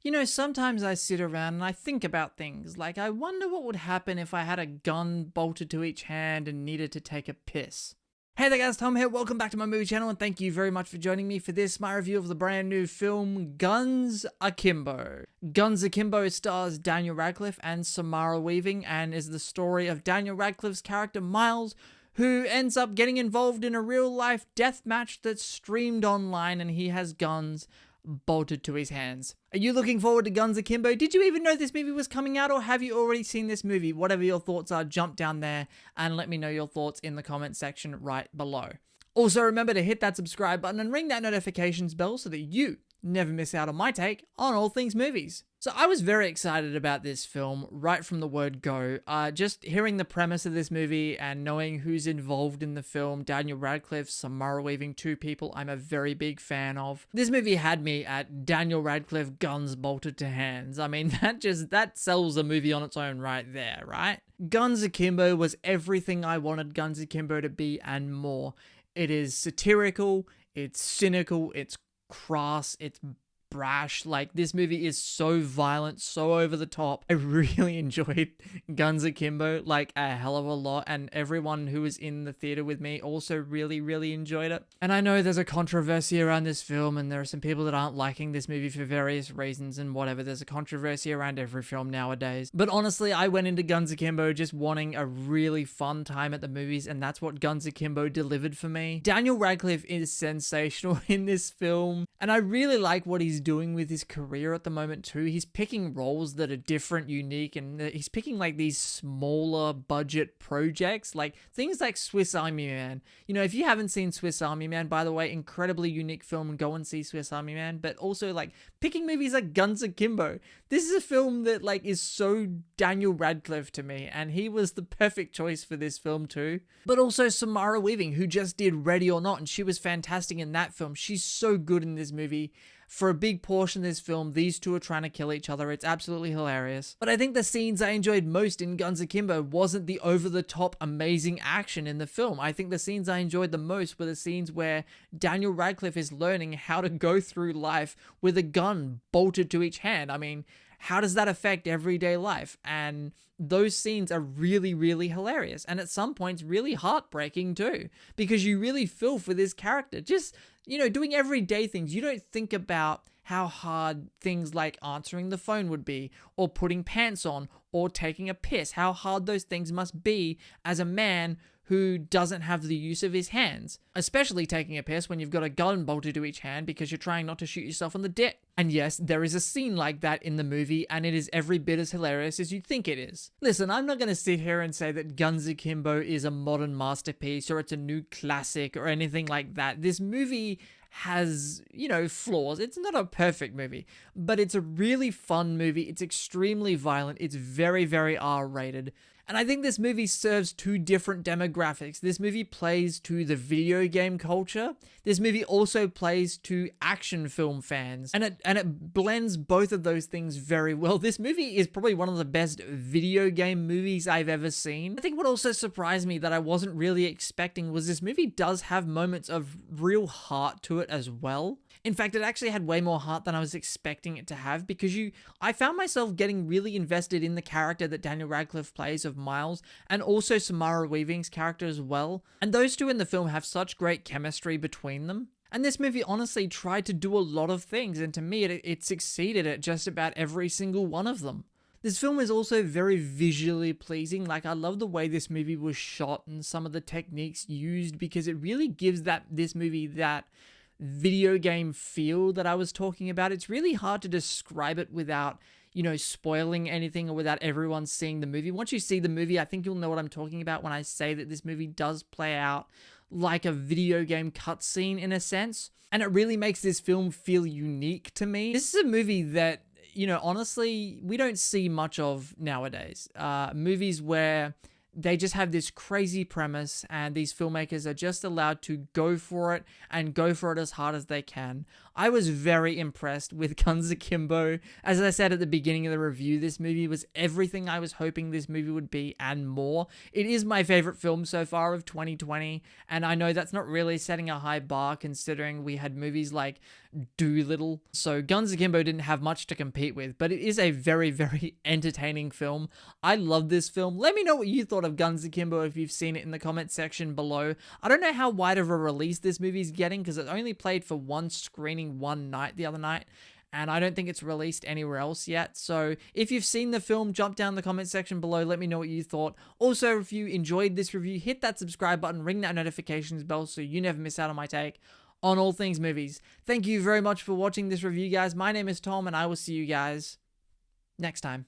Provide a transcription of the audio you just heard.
You know, sometimes I sit around and I think about things like I wonder what would happen if I had a gun bolted to each hand and needed to take a piss. Hey there guys, Tom here, welcome back to my movie channel and thank you very much for joining me for this, my review of the brand new film Guns Akimbo. Guns Akimbo stars Daniel Radcliffe and Samara Weaving and is the story of Daniel Radcliffe's character Miles, who ends up getting involved in a real-life death match that's streamed online and he has guns bolted to his hands. Are you looking forward to Guns Akimbo? Did you even know this movie was coming out, or have you already seen this movie? Whatever your thoughts are, jump down there and let me know your thoughts in the comment section right below. Also, remember to hit that subscribe button and ring that notifications bell so that you never miss out on my take on all things movies. So I was very excited about this film right from the word go. Just hearing the premise of this movie and knowing who's involved in the film, Daniel Radcliffe, Samara Weaving, two people I'm a very big fan of. This movie had me at Daniel Radcliffe, guns bolted to hands. I mean, that sells a movie on its own right there, right? Guns Akimbo was everything I wanted Guns Akimbo to be and more. It is satirical, it's cynical, it's crass, it's brash. Like, this movie is so violent, so over the top. I really enjoyed Guns Akimbo like a hell of a lot, and everyone who was in the theater with me also really enjoyed it. And I know there's a controversy around this film, and there are some people that aren't liking this movie for various reasons and whatever. There's a controversy around every film nowadays. But honestly, I went into Guns Akimbo just wanting a really fun time at the movies, and that's what Guns Akimbo delivered for me. Daniel Radcliffe is sensational in this film, and I really like what he's doing with his career at the moment too. He's picking roles that are different, unique, and he's picking like these smaller budget projects, like things like Swiss Army Man. You know, if you haven't seen Swiss Army Man, by the way, incredibly unique film, go and see Swiss Army Man. But also like picking movies like Guns Akimbo. This is a film that like is so Daniel Radcliffe to me, and he was the perfect choice for this film too. But also Samara Weaving, who just did Ready or Not, and she was fantastic in that film. She's so good in this movie. For a big portion of this film, these two are trying to kill each other. It's absolutely hilarious. But I think the scenes I enjoyed most in Guns Akimbo wasn't the over-the-top amazing action in the film. I think the scenes I enjoyed the most were the scenes where Daniel Radcliffe is learning how to go through life with a gun bolted to each hand. I mean, how does that affect everyday life? And those scenes are really hilarious. And at some points, really heartbreaking too. Because you really feel for this character. Just, you know, doing everyday things. You don't think about how hard things like answering the phone would be, or putting pants on, or taking a piss. How hard those things must be as a man who doesn't have the use of his hands. Especially taking a piss when you've got a gun bolted to each hand because you're trying not to shoot yourself in the dick. And yes, there is a scene like that in the movie, and it is every bit as hilarious as you think it is. Listen, I'm not going to sit here and say that Guns Akimbo is a modern masterpiece or it's a new classic or anything like that. This movie has, you know, flaws. It's not a perfect movie, but it's a really fun movie. It's extremely violent. It's very R-rated. And I think this movie serves two different demographics. This movie plays to the video game culture. This movie also plays to action film fans. And it blends both of those things very well. This movie is probably one of the best video game movies I've ever seen. I think what also surprised me that I wasn't really expecting was this movie does have moments of real heart to it as well. In fact, it actually had way more heart than I was expecting it to have, because I found myself getting really invested in the character that Daniel Radcliffe plays of Miles, and also Samara Weaving's character as well. And those two in the film have such great chemistry between them. And this movie honestly tried to do a lot of things, and to me, it succeeded at just about every single one of them. This film is also very visually pleasing. Like, I love the way this movie was shot and some of the techniques used, because it really gives this movie that video game feel that I was talking about. It's really hard to describe it without, you know, spoiling anything or without everyone seeing the movie. Once you see the movie, I think you'll know what I'm talking about when I say that this movie does play out like a video game cutscene in a sense. And it really makes this film feel unique to me. This is a movie that, you know, honestly, we don't see much of nowadays. Movies where they just have this crazy premise and these filmmakers are just allowed to go for it and go for it as hard as they can. I was very impressed with Guns Akimbo. As I said at the beginning of the review, this movie was everything I was hoping this movie would be and more. It is my favorite film so far of 2020, and I know that's not really setting a high bar considering we had movies like Dolittle. So Guns Akimbo didn't have much to compete with, but it is a very, very entertaining film. I love this film. Let me know what you thought of Guns Akimbo if you've seen it in the comment section below. I don't know how wide of a release this movie's getting because it only played for one screening one night the other night, and I don't think it's released anywhere else yet. So if you've seen the film, jump down in the comment section below. Let me know what you thought. Also, if you enjoyed this review, hit that subscribe button, ring that notifications bell so you never miss out on my take on all things movies. Thank you very much for watching this review, guys. My name is Tom, and I will see you guys next time.